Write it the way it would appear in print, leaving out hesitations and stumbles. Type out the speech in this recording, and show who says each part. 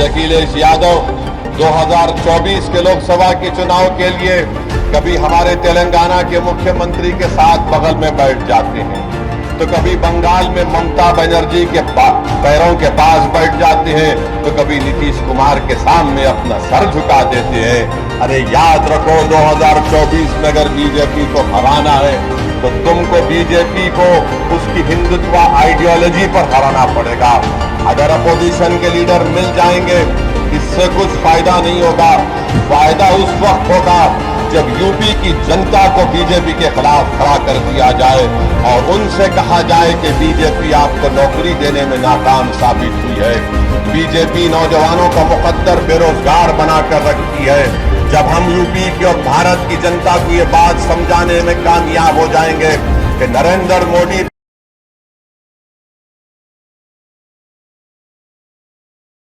Speaker 1: आज अखिलेश यादव 2024 के लोकसभा के चुनाव के लिए कभी हमारे तेलंगाना के मुख्यमंत्री के साथ बगल में बैठ जाते हैं, तो कभी बंगाल में ममता बनर्जी के पैरों के पास बैठ जाते हैं, तो कभी नीतीश कुमार के सामने अपना सर झुका देते हैं। अरे याद रखो, 2024 में अगर बीजेपी को हराना है तो तुमको बीजेपी को उसकी हिंदुत्व आइडियोलॉजी पर हराना पड़ेगा। अगर अपोजिशन के लीडर मिल जाएंगे, इससे कुछ फायदा नहीं होगा। फायदा उस वक्त होगा जब यूपी की जनता को बीजेपी के खिलाफ खड़ा कर दिया जाए और उनसे कहा जाए कि बीजेपी आपको नौकरी देने में नाकाम साबित हुई है। बीजेपी नौजवानों का मुकद्दर बेरोजगार बनाकर रखती है। जब हम यूपी की और भारत की जनता को ये बात समझाने में कामयाब हो जाएंगे कि नरेंद्र मोदी